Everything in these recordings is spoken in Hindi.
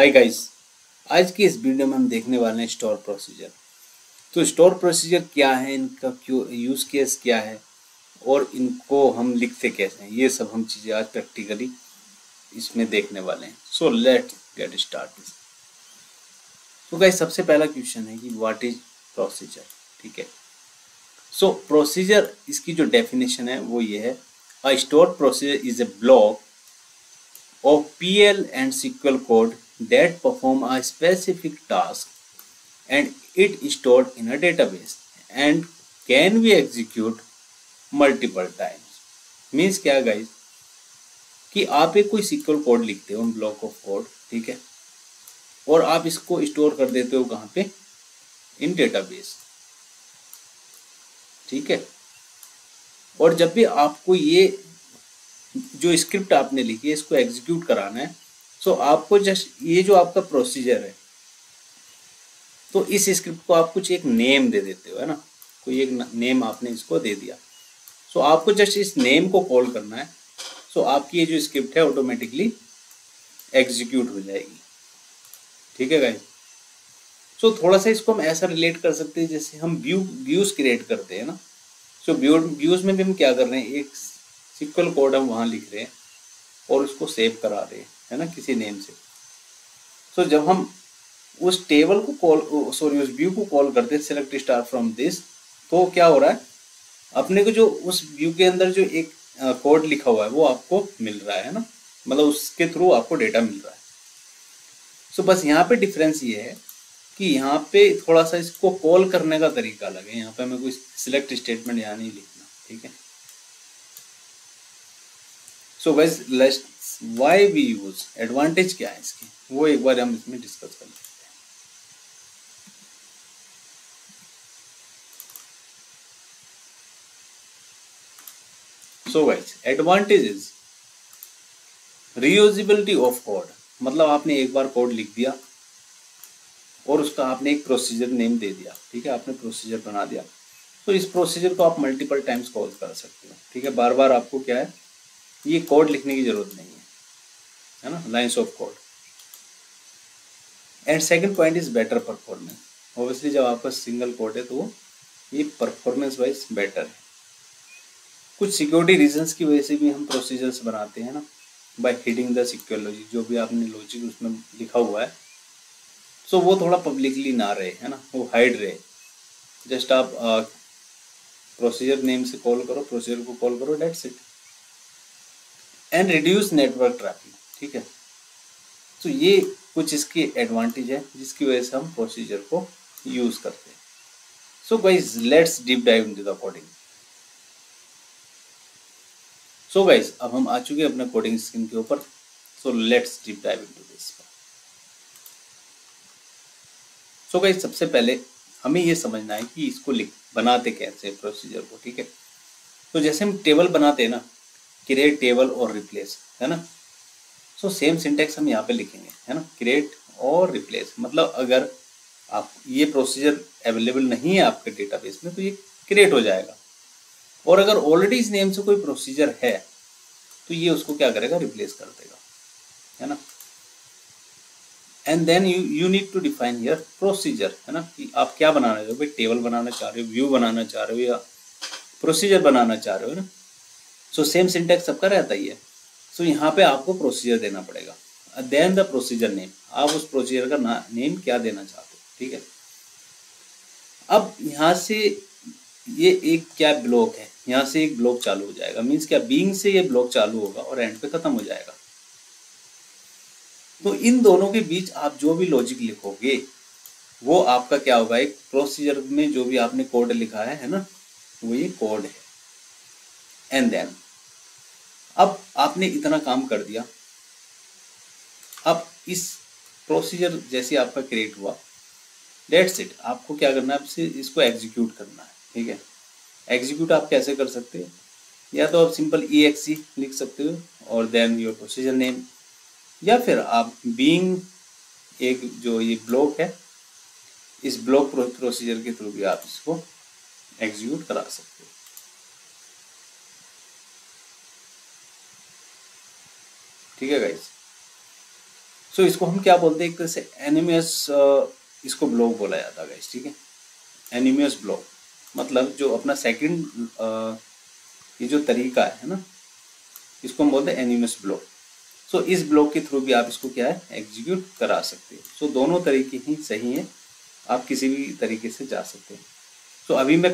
हाय गाइस, आज की इस वीडियो में हम देखने वाले हैं स्टोर प्रोसीजर। तो स्टोर प्रोसीजर क्या है, इनका क्यों यूज केस क्या है और इनको हम लिखते कैसे हैं, ये सब हम चीज़ें आज प्रैक्टिकली इसमें देखने वाले हैं। So let's get start. तो गाइस सबसे पहला क्वेश्चन है कि व्हाट इज प्रोसीजर। ठीक है, सो प्रोसीजर इसकी जो डेफिनेशन है वो ये है, a store procedure is a block of PL and SQL code that perform a specific task and it stored in a database and can be execute multiple times. Means क्या गाइज कि आप एक कोई SQL कोड लिखते हो, ब्लॉक ऑफ कोड, ठीक है, और आप इसको स्टोर कर देते हो कहाँ पे, इन डेटाबेस। ठीक है, और जब भी आपको ये जो स्क्रिप्ट आपने लिखी है इसको एग्जीक्यूट कराना है, सो आपको जस्ट ये जो आपका प्रोसीजर है, तो इस स्क्रिप्ट को आप कुछ एक नेम दे देते हो, है ना, कोई एक नेम आपने इसको दे दिया। सो आपको जस्ट इस नेम को कॉल करना है, सो आपकी ये जो स्क्रिप्ट है ऑटोमेटिकली एग्जीक्यूट हो जाएगी। ठीक है गाइस, सो थोड़ा सा इसको हम ऐसा रिलेट कर सकते हैं जैसे हम व्यूज क्रिएट करते हैं ना। सो व्यूज में भी हम क्या कर रहे हैं, एक SQL कोड हम वहाँ लिख रहे हैं और उसको सेव करा रहे हैं, है ना, किसी नेम से। सो जब हम उस टेबल को कॉल उस व्यू को कॉल करते हैं, सेलेक्ट स्टार फ्रॉम दिस, तो क्या हो रहा है, अपने को जो उस व्यू के अंदर जो एक कोड लिखा हुआ है वो आपको मिल रहा है ना, मतलब उसके थ्रू आपको डेटा मिल रहा है। सो बस यहाँ पे डिफरेंस ये है कि यहाँ पे थोड़ा सा इसको कॉल करने का तरीका अलग है। यहाँ पे हमें कोई सिलेक्ट स्टेटमेंट यहाँ नहीं लिखना। ठीक है, so guys let's why we use, advantage क्या है इसके, वो एक बार हम इसमें डिस्कस कर लेते हैं। So guys advantage is reusability of code, मतलब आपने एक बार कोड लिख दिया और उसका आपने एक प्रोसीजर नेम दे दिया। ठीक है, आपने प्रोसीजर बना दिया, तो इस प्रोसीजर को आप मल्टीपल टाइम्स कॉल कर सकते हो। ठीक है, बार बार आपको क्या है, ये कोड लिखने की जरूरत नहीं है ना, lines of code. And second point is better performance. Obviously जब आपका सिंगल कोड है तो ये परफॉर्मेंस वाइज बेटर है। कुछ सिक्योरिटी रीजंस की वजह से भी हम प्रोसीजर्स बनाते हैं ना, by hiding the secure logic, जो भी आपने लॉजिक उसमें लिखा हुआ है, सो वो थोड़ा पब्लिकली ना रहे, है ना, वो हाइड रहे। जस्ट आप प्रोसीजर नेम से कॉल करो, प्रोसीजर को कॉल करो, that's it. And reduce network traffic. ठीक है, तो ये कुछ इसके एडवांटेज है जिसकी वजह से हम प्रोसीजर को यूज करते हैं। सो guys let's deep dive into the coding. So guys अब हम आ चुके हैं अपने कोडिंग स्क्रीन के ऊपर, so let's deep dive into this. So guys सबसे पहले हमें ये समझना है कि इसको बनाते कैसे प्रोसीजर को। ठीक है, तो जैसे हम टेबल बनाते हैं ना, क्रिएट टेबल और रिप्लेस, है ना, सो सेम सिंटेक्स हम यहाँ पे लिखेंगे, है ना, क्रिएट और रिप्लेस। मतलब अगर आप ये प्रोसीजर अवेलेबल नहीं है आपके डेटाबेस में तो ये क्रिएट हो जाएगा, और अगर ऑलरेडी इस नेम से कोई प्रोसीजर है तो ये उसको क्या करेगा, रिप्लेस कर देगा, है ना। And then you need to define here procedure, है ना, कि आप क्या बनाना चाह रहे हो, भाई टेबल बनाना चाह रहे हो, व्यू बनाना चाह रहे हो, या प्रोसीजर बनाना चाह रहे हो ना। सो सेम सिंटेक्स सबका रहता ही है। सो यहाँ पे आपको प्रोसीजर देना पड़ेगा, देन द प्रोसीजर नेम, आप उस प्रोसीजर का नेम क्या देना चाहते हो। ठीक है, अब यहाँ से ये एक क्या ब्लॉक है, यहाँ से एक ब्लॉक चालू हो जाएगा, मीन्स क्या, बीइंग से ये ब्लॉक चालू होगा और एंड पे खत्म हो जाएगा। तो इन दोनों के बीच आप जो भी लॉजिक लिखोगे वो आपका क्या होगा, एक प्रोसीजर में जो भी आपने कोड लिखा है ना, वो ये कोड है। एंड देन अब आपने इतना काम कर दिया, अब इस प्रोसीजर जैसे आपका क्रिएट हुआ, दैट्स इट, आपको क्या करना है, इसको एग्जीक्यूट करना है। ठीक है, एग्जीक्यूट आप कैसे कर सकते हो, या तो आप सिंपल exe लिख सकते हो और देन योर प्रोसीजर नेम, या फिर आप बीइंग एक जो ये ब्लॉक है, इस ब्लॉक प्रोसीजर के थ्रू भी आप इसको एग्जीक्यूट करा सकते हो। ठीक है गाइस, सो इसको हम क्या बोलते हैं, एक तरह से एनिमियस इसको ब्लॉक बोला जाता है गाइस, ठीक है। एनिमियस ब्लॉक मतलब जो अपना सेकंड ये जो तरीका है ना, इसको हम बोलते हैं एनिमियस ब्लॉक। सो इस ब्लॉक के थ्रू भी आप इसको क्या है, एग्जीक्यूट करा सकते हो। सो दोनों तरीके ही सही हैं, आप किसी भी तरीके से जा सकते हैं। तो अभी मैं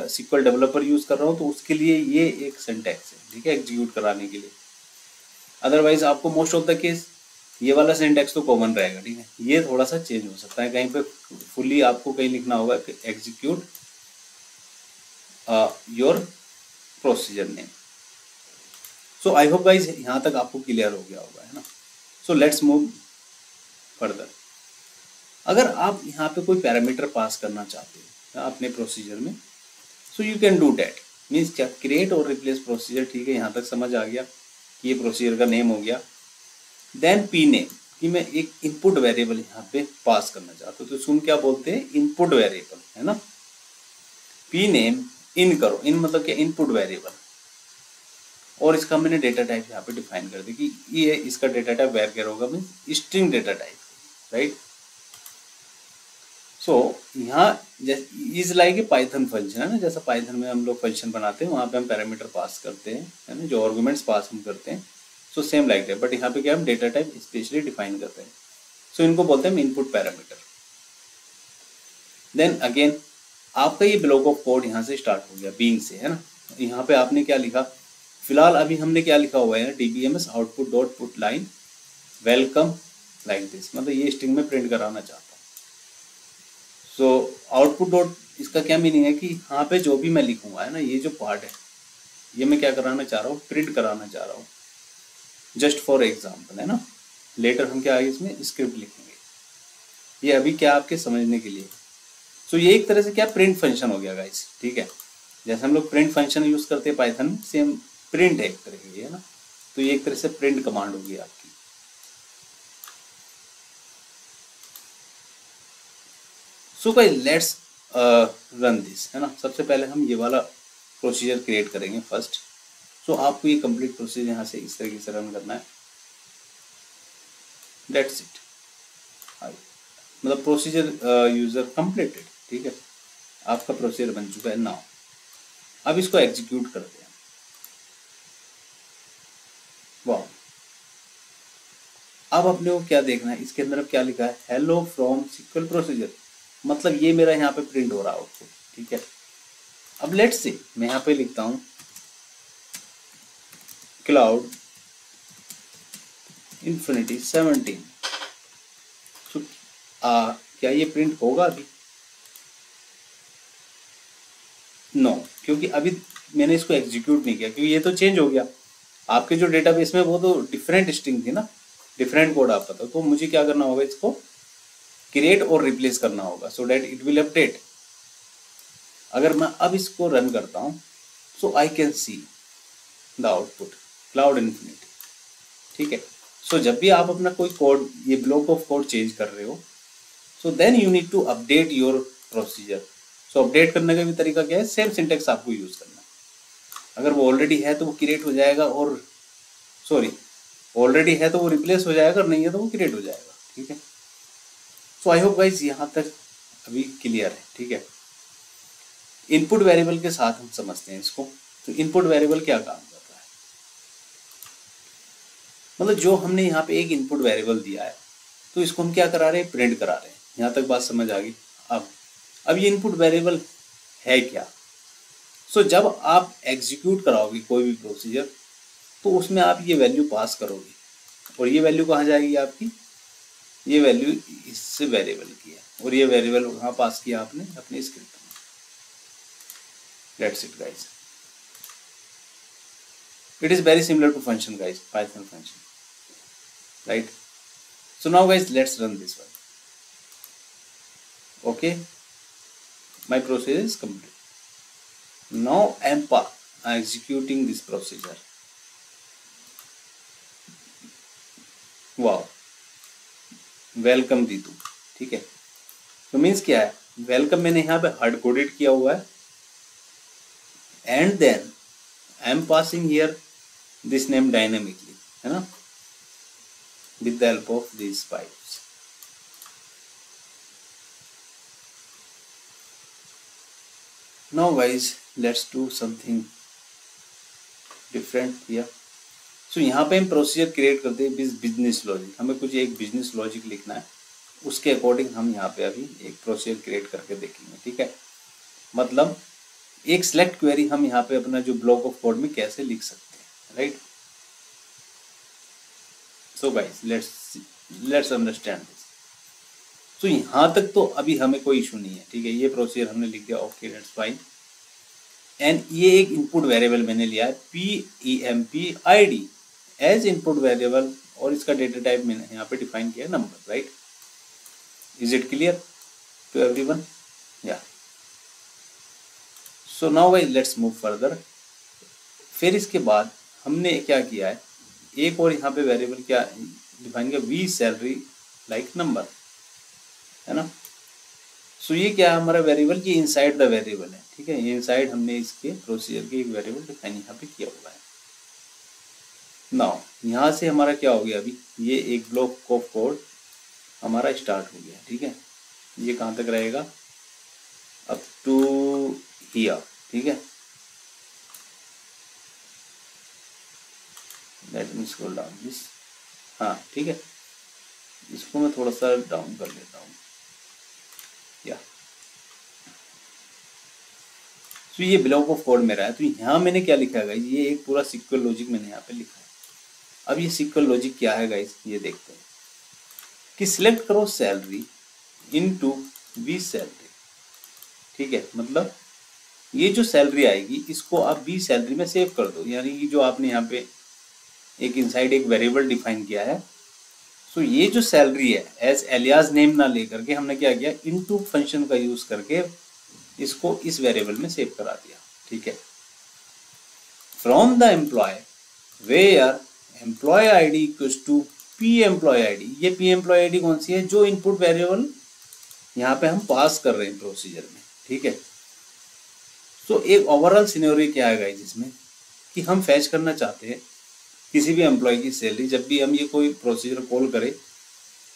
SQL डेवलपर यूज कर रहा हूँ, तो उसके लिए ये एक सिंटैक्स है, ठीक है, एग्जीक्यूट कराने के लिए। अदरवाइज आपको मोस्ट ऑफ द केस ये वाला सिंटैक्स तो कॉमन रहेगा, ठीक है। ये थोड़ा सा चेंज हो सकता है, कहीं पे फुल्ली आपको कहीं लिखना होगा कि execute your procedure name. So I hope guys यहाँ तक आपको क्लियर हो गया होगा, है ना। So let's move further. अगर आप यहाँ पे कोई पैरामीटर पास करना चाहते हो अपने प्रोसीजर में, so you can do that. Means क्या, क्रिएट और रिप्लेस प्रोसीजर, ठीक है, यहाँ तक समझ आ गया कि ये प्रोसीजर का नेम हो गया। देन पी नेम, कि मैं एक इनपुट वेरिएबल यहाँ पे पास करना चाहता हूँ, तो इसको हम क्या बोलते हैं, इनपुट वेरिएबल, है ना। पी नेम इन करो, इन मतलब क्या, इनपुट वेरिएबल। और इसका मैंने डेटा टाइप यहाँ पे डिफाइन कर दी कि ये इसका डेटा टाइप वेर होगा, means string data type, right. So यहाँ is like a Python function, है ना, जैसा पाइथन में हम लोग फंक्शन बनाते हैं, वहाँ पे हम पैरामीटर पास करते हैं, है ना, जो आर्गुमेंट्स पास हम करते हैं। So same like that, but यहाँ पे क्या हम डेटा टाइप स्पेशली डिफाइन करते हैं। सो इनको बोलते हैं हम इनपुट पैरामीटर। देन अगेन आपका ये ब्लॉक ऑफ कोड यहाँ से स्टार्ट हो गया बीइंग से, है ना। यहाँ पे आपने क्या लिखा, फिलहाल अभी हमने क्या लिखा हुआ है, dbms output dot put line welcome like this, मतलब ये स्ट्रिंग में प्रिंट कराना चाहता हूँ। सो आउटपुट डॉट, इसका क्या मीनिंग है कि यहाँ पे जो भी मैं लिखूंगा, है ना, ये जो पार्ट है ये मैं क्या कराना चाह रहा हूँ, प्रिंट कराना चाह रहा हूँ, जस्ट फॉर एग्जाम्पल, है ना। लेटर हम क्या आगे इसमें स्क्रिप्ट लिखेंगे, ये अभी क्या आपके समझने के लिए। सो ये एक तरह से क्या प्रिंट फंक्शन हो गया गाइस, ठीक है। जैसे हम लोग प्रिंट फंक्शन यूज करते हैं पाइथन में, सेम प्रिंट है एक तरह की, है ना। तो ये एक तरह से प्रिंट कमांड होगी आपकी। सो गाइस लेट्स रन दिस, है ना। सबसे पहले हम ये वाला प्रोसीजर क्रिएट करेंगे फर्स्ट। सो आपको ये कंप्लीट प्रोसीजर यहाँ से इस तरीके से रन करना है, दैट्स इट। मतलब प्रोसीजर यूजर कंप्लीटेड, ठीक है, आपका प्रोसीजर बन चुका है। नाउ अब इसको एग्जीक्यूट करते हैं। वाह, अब अपने को क्या देखना है, इसके अंदर अब क्या लिखा है, हेलो फ्रॉम सिक्वल प्रोसीजर, मतलब ये मेरा यहाँ पे प्रिंट हो रहा है आउटपुट, ठीक है। अब लेट्स सी, मैं यहाँ पे लिखता हूँ क्लाउड इन्फिनिटी 17। तो क्या ये प्रिंट होगा अभी? नो, क्योंकि अभी मैंने इसको एग्जीक्यूट नहीं किया, क्योंकि ये तो चेंज हो गया। आपके जो डेटाबेस में वो तो डिफरेंट स्ट्रिंग थी ना, डिफरेंट कोड आप पता, तो मुझे क्या करना होगा, इसको क्रिएट और रिप्लेस करना होगा, so that it will update. अगर मैं अब इसको रन करता हूँ, so I can see the output cloud infinity, ठीक है। सो जब भी आप अपना कोई कोड, ये ब्लॉक ऑफ कोड चेंज कर रहे हो, so then you need to update your procedure. So update करने का भी तरीका क्या है, सेम सिंटेक्स आपको यूज करना है। अगर वो ऑलरेडी है तो वो क्रिएट हो जाएगा, और सॉरी ऑलरेडी है तो वो रिप्लेस हो जाएगा, और नहीं है तो वो क्रिएट हो जाएगा, ठीक है। सो आई होप गाइस यहाँ तक अभी क्लियर है, ठीक है। इनपुट वेरिएबल के साथ हम समझते हैं इसको। तो इनपुट वेरिएबल क्या काम कर रहा है, मतलब जो हमने यहाँ पे एक इनपुट वेरिएबल दिया है, तो इसको हम क्या करा रहे हैं, प्रिंट करा रहे हैं। यहाँ तक बात समझ आ गई। अब ये इनपुट वेरिएबल है क्या, सो जब आप एग्जीक्यूट कराओगे कोई भी प्रोसीजर, तो उसमें आप ये वैल्यू पास करोगे, और ये वैल्यू कहाँ जाएगी आपकी, ये वैल्यू इससे वेरिएबल की है, और ये वेरिएबल वहाँ पास किया आपने अपने स्क्रिप्ट में। That's it guys. It is very similar to function guys, Python function, right? So now guys let's run this one. Okay, my procedure is complete. Now I am executing this procedure. Wow, welcome दीदू, ठीक है। तो मीन्स क्या है, वेलकम मैंने यहाँ पे हार्ड कोडेड किया हुआ है, and then I am passing here this name dynamically, है ना। with the help of these pipes. Now guys, let's do something different here. So यहाँ पे हम प्रोसीजर क्रिएट करते हैं बिजनेस लॉजिक, हमें कुछ एक बिजनेस लॉजिक लिखना है, उसके अकॉर्डिंग हम यहाँ पे अभी एक प्रोसीजर क्रिएट करके देखेंगे, ठीक है। मतलब एक सिलेक्ट क्वेरी हम यहाँ पे अपना जो ब्लॉक ऑफ कोड में कैसे लिख सकते हैं, right. So guys let's understand this. तो यहाँ तक तो अभी हमें कोई इशू नहीं है, ठीक है। ये प्रोसीजर हमने लिख दिया, ओके दैट्स फाइन। एंड ये एक इनपुट वेरिएबल मैंने लिया है PEMP-ID एज इनपुट वेरिएबल, और इसका डेटा टाइप मैंने यहाँ पे डिफाइन किया number, right. Is it clear to everyone? या so now guys let's move further. फिर इसके बाद हमने क्या किया है, एक और यहाँ पे वेरिएबल क्या डिफाइन किया, वी सैलरी लाइक नंबर, है ना। सो ये क्या है हमारा वेरिएबल, ये इनसाइड द वेरिएबल है, ठीक है। ये इनसाइड हमने इसके प्रोसीजर के एक वेरिएबल डिफाइन यहाँ पे किया हुआ है। नाउ यहाँ से हमारा क्या हो गया, अभी ये एक ब्लॉक ऑफ कोड हमारा स्टार्ट हो गया, ठीक है। ये कहाँ तक रहेगा, अप टू हियर, ठीक है। Let me scroll down this, हाँ ठीक है। इसको मैं थोड़ा सा डाउन कर लेता हूँ, या तो ये ब्लॉक ऑफ कोड मेरा है। तो यहाँ मैंने क्या लिखा है गाइस, ये एक पूरा सिक्वल लॉजिक मैंने यहाँ पे लिखा है। अब ये सिक्वल लॉजिक क्या है गाइस, ये देखते हैं कि सिलेक्ट करो सैलरी इनटू वी सैलरी, ठीक है। मतलब ये जो सैलरी आएगी इसको आप वी सैलरी में सेव कर दो, यानी कि जो आपने यहाँ पे एक इनसाइड एक वेरिएबल डिफाइन किया है। सो ये जो सैलरी है एज एलियास नेम ना लेकर के हमने क्या किया, इनटू फंक्शन का यूज करके इसको इस वेरिएबल में सेव करा दिया, ठीक है। From the employee where employee ID equals to P employee ID, ये पी एम्प्लॉय आईडी कौन सी है, जो इनपुट वेरिएबल यहाँ पे हम पास कर रहे हैं प्रोसीजर में, ठीक है। सो एक ओवरऑल सिनेरियो क्या है गाइस इसमें, कि हम फैच करना चाहते हैं किसी भी एम्प्लॉय की सैलरी। जब भी हम ये कोई प्रोसीजर कॉल करें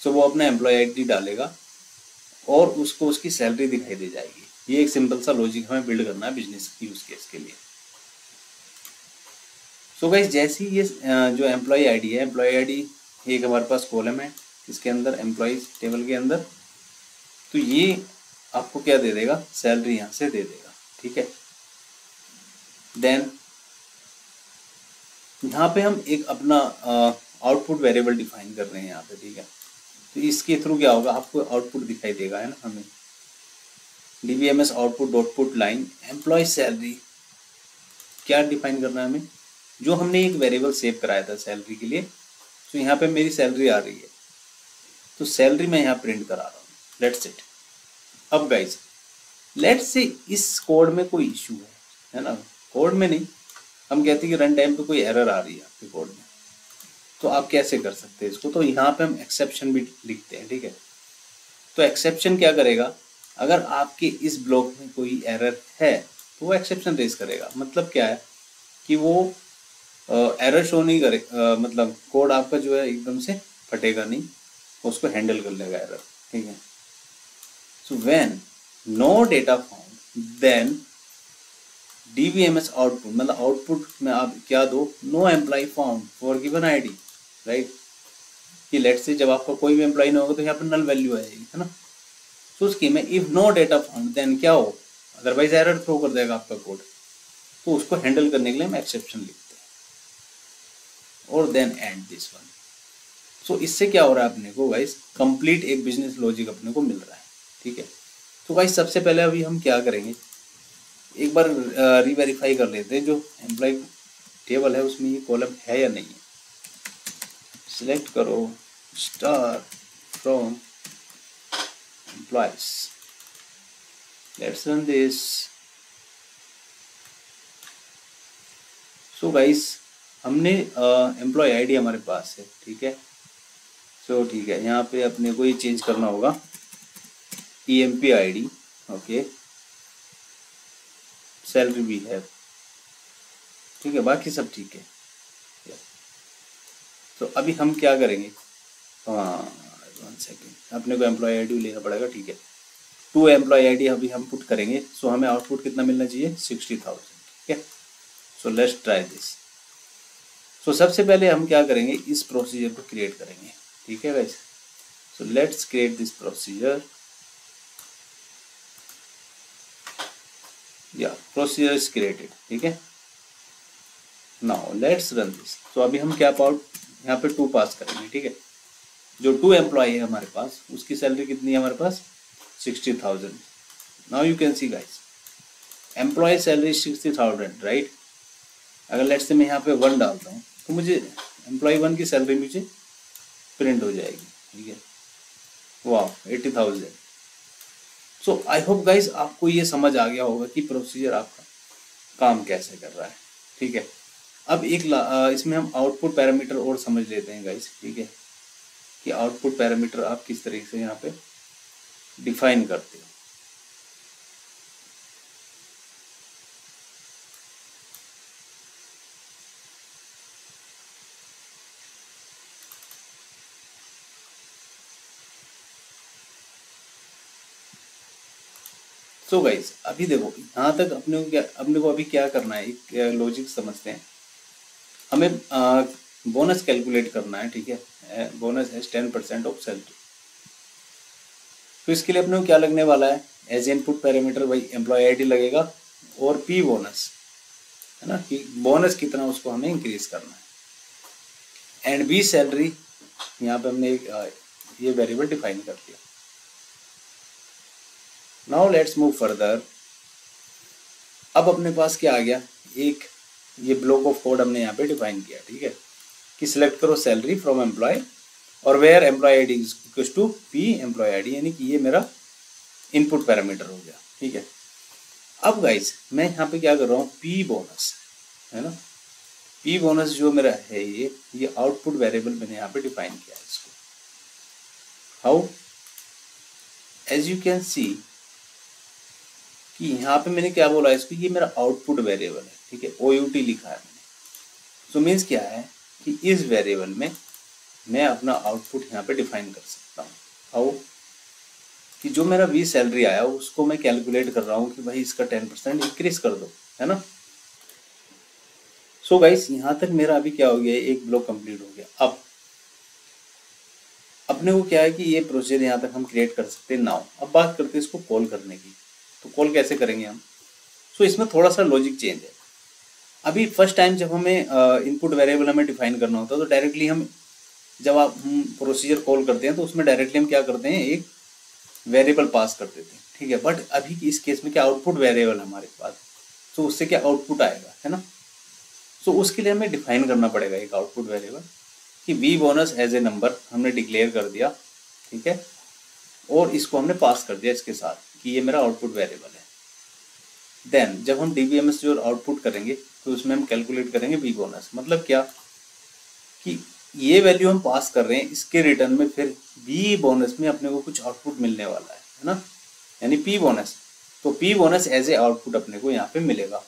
तो वो अपना एम्प्लॉय आईडी डालेगा और उसको उसकी सैलरी दिखाई दे जाएगी। ये एक सिंपल सा लॉजिक हमें बिल्ड करना है बिजनेस यूज केस के लिए। सो गाइस जैसी ये जो एम्प्लॉय आईडी है, एम्प्लॉय आईडी एक हमारे पास कॉलम है इसके अंदर, एम्प्लॉयज टेबल के अंदर, तो ये आपको क्या दे देगा, सैलरी यहाँ से दे देगा, ठीक है। देन यहाँ पे हम एक अपना आउटपुट वेरिएबल डिफाइन कर रहे हैं यहाँ पे, ठीक है। तो इसके थ्रू क्या होगा, आपको आउटपुट दिखाई देगा, है ना। हमें DBMS output dot put line employee salary क्या डिफाइन करना है हमें, जो हमने एक वेरिएबल सेव कराया था सैलरी के लिए। तो यहाँ पे मेरी सैलरी आ रही है, तो सैलरी मैं यहाँ प्रिंट करा रहा हूँ, लेट्स इट। अब गाइस लेट्स से इस कोड में कोई इशू है ना, कोड में नहीं, हम कहते हैं कि रन टाइम पे कोई एरर आ रही है आपके कोड में, तो आप कैसे कर सकते हैं इसको। तो यहाँ पे हम एक्सेप्शन भी लिखते हैं, ठीक है। तो एक्सेप्शन क्या करेगा, अगर आपके इस ब्लॉक में कोई एरर है तो वो एक्सेप्शन रेज करेगा। मतलब क्या है कि वो एरर शो नहीं करे, मतलब कोड आपका जो है एकदम से फटेगा नहीं, उसको हैंडल कर लेगा एरर, ठीक है। So when no data found then DBMS output, मतलब आउटपुट में आप क्या दो, no employee found for given ID, right. कि लेट्स से जब आपका कोई भी एम्प्लॉय ना होगा तो यहाँ पर नल वैल्यू आएगी, है ना। तो उसकी में if no data found then क्या हो, अदरवाइज एरर थ्रो कर देगा आपका कोड। तो उसको हैंडल करने के लिए हम एक्सेप्शन लिखते हैं, और देन एंड दिस वन। सो इससे क्या हो रहा है अपने को गाइस, कंप्लीट एक बिजनेस लॉजिक अपने को मिल रहा है, ठीक है। तो गाइस सबसे पहले अभी हम क्या करेंगे, एक बार रीवेरीफाई कर लेते हैं जो एम्प्लॉय टेबल है उसमें ये कॉलम है या नहीं है। सिलेक्ट करो star from employees, let's run this. So guys हमने एम्प्लॉय आईडी हमारे पास है, ठीक है। सो ठीक है, यहाँ पे अपने को ये चेंज करना होगा EMP ID, ओके। सैलरी भी है, ठीक है, बाकी सब ठीक है। तो अभी हम क्या करेंगे, हाँ 1 सेकेंड, अपने को एम्प्लॉय आईडी लेना पड़ेगा, ठीक है। 2 एम्प्लॉय आईडी अभी हम पुट करेंगे, सो हमें आउटपुट कितना मिलना चाहिए 60,000, ठीक है। So let's try this. So सबसे पहले हम क्या करेंगे, इस प्रोसीजर को क्रिएट करेंगे, ठीक है guys. So let's create this procedure, या प्रोसीजर इज क्रिएटेड, ठीक है। Now let's run this. तो अभी हम क्या पाउट यहाँ पे 2 पास करेंगे, ठीक है। जो 2 एम्प्लॉय है हमारे पास, उसकी सैलरी कितनी है हमारे पास 60,000। Now you can see guys, employee salary 60,000, right. अगर लेट्स से मैं यहाँ पे 1 डालता हूँ तो मुझे एम्प्लॉय 1 की सैलरी मुझे प्रिंट हो जाएगी, ठीक है। वाह 80,000। सो आई होप गाइस आपको ये समझ आ गया होगा कि प्रोसीजर आपका काम कैसे कर रहा है, ठीक है। अब एक इसमें हम आउटपुट पैरामीटर और समझ लेते हैं गाइस, ठीक है, कि आउटपुट पैरामीटर आप किस तरीके से यहाँ पे डिफाइन करते हो। सो गाइस अभी देखो यहाँ तक अपने को अभी क्या करना है, एक लॉजिक समझते हैं। हमें बोनस कैलकुलेट करना है, ठीक है। बोनस है 10% ऑफ सैलरी। तो इसके लिए अपने को क्या लगने वाला है, एज इनपुट पैरामीटर भाई एम्प्लॉय आईडी लगेगा और पी बोनस, है ना, कि बोनस कितना उसको हमें इंक्रीज करना है। एंड बी सैलरी, यहाँ पे हमने एक ये वेरिएबल डिफाइन कर दिया। Now let's move further. अब अपने पास क्या आ गया, एक ये ब्लॉक ऑफ कोड हमने यहाँ पे डिफाइन किया, ठीक है, कि सिलेक्ट करो सैलरी फ्रॉम एम्प्लॉय और where employee ID equals to P employee ID, यानी कि ये मेरा इनपुट पैरामीटर हो गया, ठीक है। अब गाइस मैं यहाँ पे क्या कर रहा हूँ, पी बोनस, है ना, पी बोनस जो मेरा है ये आउटपुट वेरिएबल मैंने यहाँ पे डिफाइन किया है इसको। How, as you can see कि यहाँ पे मैंने क्या बोला इसको, ये मेरा आउटपुट वेरिएबल है, ठीक है, OUT लिखा है मैंने। सो मीन्स क्या है कि इस वेरिएबल में मैं अपना आउटपुट यहाँ पे डिफाइन कर सकता हूँ। हाउ, कि जो मेरा वी सैलरी आया उसको मैं कैलकुलेट कर रहा हूँ कि भाई इसका 10% इंक्रीज कर दो, है ना। सो गाइस यहाँ तक मेरा अभी क्या हो गया, एक ब्लॉक कंप्लीट हो गया। अब अपने को क्या है कि ये प्रोसीजर यहाँ तक हम क्रिएट कर सकते हैं। नाउ अब बात करते हैं इसको कॉल करने की। तो कॉल कैसे करेंगे हम, सो इसमें थोड़ा सा लॉजिक चेंज है। अभी फर्स्ट टाइम जब हमें इनपुट वेरिएबल हमें डिफाइन करना होता है तो डायरेक्टली हम जब हम प्रोसीजर कॉल करते हैं तो उसमें डायरेक्टली हम क्या करते हैं, एक वेरिएबल पास कर देते हैं, ठीक है। बट अभी की इस केस में क्या आउटपुट वेरिएबल हमारे पास, तो उससे क्या आउटपुट आएगा, है ना। सो उसके लिए हमें डिफाइन करना पड़ेगा एक आउटपुट वेरिएबल कि v bonus as a number हमने डिक्लेयर कर दिया, ठीक है, और इसको हमने पास कर दिया इसके साथ कि ये मेरा आउटपुट वेरिएबल है। देन जब हम DBMS जो आउटपुट करेंगे तो उसमें हम कैलकुलेट करेंगे वी बोनस। मतलब क्या कि ये वैल्यू हम पास कर रहे हैं, इसके रिटर्न में फिर वी बोनस में अपने को कुछ आउटपुट मिलने वाला है ना, यानी पी बोनस। तो P bonus as a output अपने को यहाँ पे मिलेगा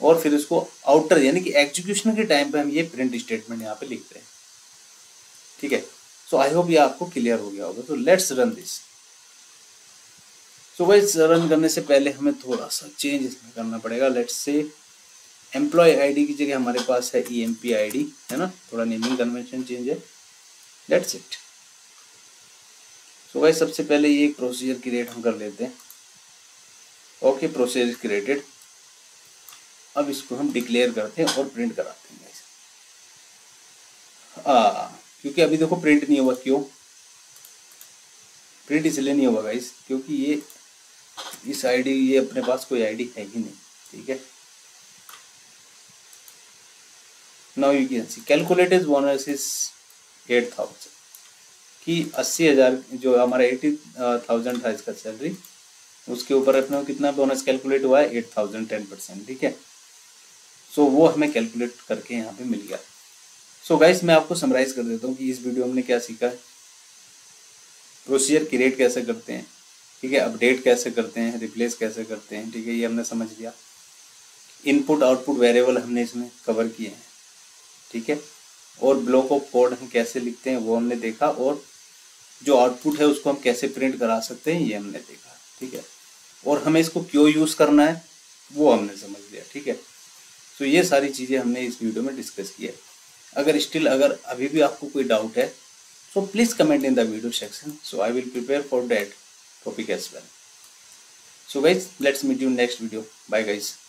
और फिर उसको आउटर यानी कि एग्जीक्यूशन के टाइम पे हम ये प्रिंट स्टेटमेंट यहाँ पे लिखते हैं, ठीक है। सो आई होप ये आपको क्लियर हो गया होगा। तो let's run this. So guys run करने से पहले हमें थोड़ा सा चेंज इसमें करना पड़ेगा। लेट्स से एम्प्लॉय आईडी की जगह हमारे पास है EMP आईडी, है ना, थोड़ा नेमिंग कन्वेंशन चेंज है, दैट्स इट। सो गाइस सबसे पहले ये एक प्रोसीजर क्रिएट हम कर लेते हैं। Okay procedure created. अब इसको हम डिक्लेयर करते हैं और प्रिंट कराते हैं गाइस। क्योंकि अभी देखो प्रिंट नहीं हुआ, क्यों प्रिंट इसलिए नहीं हुआ गाइस क्योंकि ये इस आईडी ये अपने पास कोई आईडी है ही नहीं, ठीक है। Now you can C calculated bonus is 8,000 कि 80,000 जो हमारा 80,000 था इसका सैलरी, उसके ऊपर अपने कितना बोनस कैलकुलेट हुआ है 8,000 10%, ठीक है। सो वो हमें कैलकुलेट करके यहाँ पे मिल गया। सो गाइस मैं आपको समराइज कर देता हूँ कि इस वीडियो में हमने क्या सीखा है। प्रोसीजर क्रिएट कैसे करते हैं, ठीक है, अपडेट कैसे करते हैं, रिप्लेस कैसे करते हैं, ठीक है, ये हमने समझ लिया। इनपुट आउटपुट वेरिएबल हमने इसमें कवर किए हैं, ठीक है, और ब्लॉक ऑफ कोड हम कैसे लिखते हैं वो हमने देखा, और जो आउटपुट है उसको हम कैसे प्रिंट करा सकते हैं ये हमने देखा, ठीक है। और हमें इसको क्यों यूज़ करना है वो हमने समझ लिया, ठीक है। तो ये सारी चीज़ें हमने इस वीडियो में डिस्कस की है। अगर अभी भी आपको कोई डाउट है so please comment in the video section, so I will prepare for that topic as well. So guys, let's meet you in next video. Bye guys.